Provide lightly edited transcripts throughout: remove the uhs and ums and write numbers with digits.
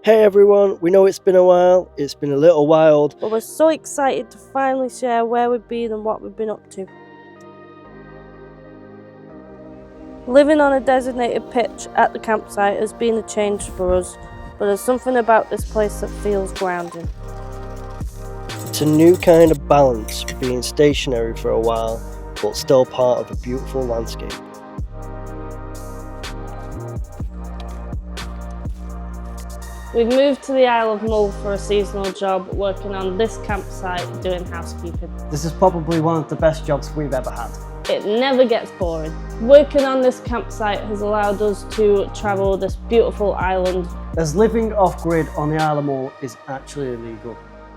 Hey everyone, we know it's been a while, it's been a little wild. But we're so excited to finally share where we've been and what we've been up to. Living on a designated pitch at the campsite has been a change for us, but there's something about this place that feels grounding. It's a new kind of balance, being stationary for a while, but still part of a beautiful landscape. We've moved to the Isle of Mull for a seasonal job, working on this campsite doing housekeeping. This is probably one of the best jobs we've ever had. It never gets boring. Working on this campsite has allowed us to travel this beautiful island. As living off-grid on the Isle of Mull is actually illegal.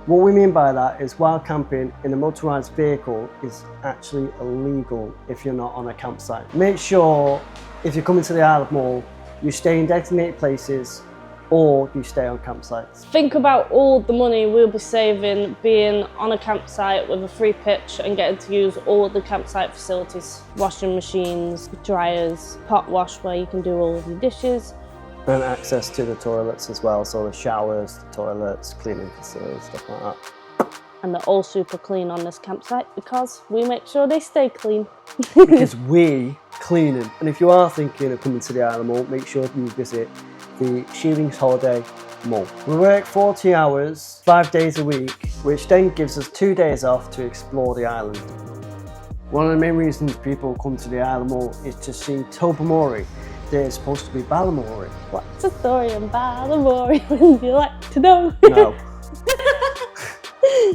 What we mean by that is wild camping in a motorised vehicle is actually illegal if you're not on a campsite. Make sure if you're coming to the Isle of Mull, you stay in designated places or you stay on campsites. Think about all the money we'll be saving being on a campsite with a free pitch and getting to use all of the campsite facilities. Washing machines, dryers, pot wash where you can do all of your dishes. And access to the toilets as well, so the showers, the toilets, cleaning facilities, stuff like that. And they're all super clean on this campsite because we make sure they stay clean. Because we clean them. And if you are thinking of coming to the Isle of Mull, make sure you visit the Shearings Holiday Mull. We work 40 hours, 5 days a week, which then gives us 2 days off to explore the island. One of the main reasons people come to the Isle of Mull is to see Tobermory. They're supposed to be Balamory. What's the story in Balamory? Would you like to know? No.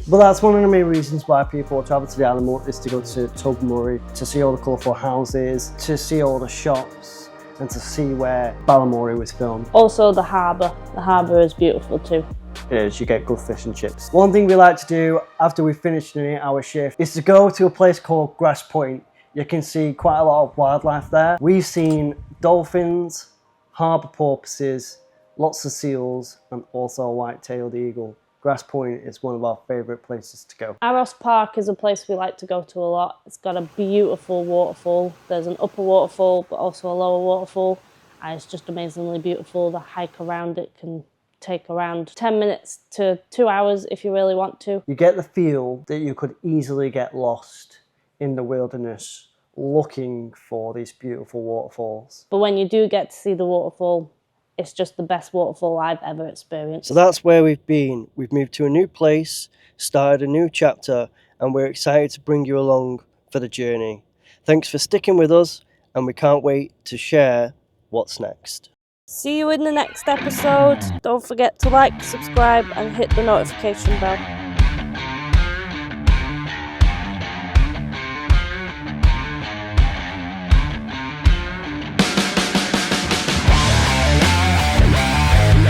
But that's one of the main reasons why people travel to the Isle of Mull is to go to Tobermory, to see all the colourful houses, to see all the shops, and to see where Balamory was filmed. Also the harbour. The harbour is beautiful too. It is, you get good fish and chips. One thing we like to do after we finish an 8-hour shift is to go to a place called Grass Point. You can see quite a lot of wildlife there. We've seen dolphins, harbour porpoises, lots of seals, and also a white-tailed eagle. Grass Point is one of our favourite places to go. Arross Park is a place we like to go to a lot. It's got a beautiful waterfall. There's an upper waterfall, but also a lower waterfall. And it's just amazingly beautiful. The hike around it can take around 10 minutes to 2 hours if you really want to. You get the feel that you could easily get lost in the wilderness looking for these beautiful waterfalls. But when you do get to see the waterfall, it's just the best waterfall I've ever experienced. So that's where we've been. We've moved to a new place, started a new chapter, and we're excited to bring you along for the journey. Thanks for sticking with us, and we can't wait to share what's next. See you in the next episode. Don't forget to like, subscribe, and hit the notification bell.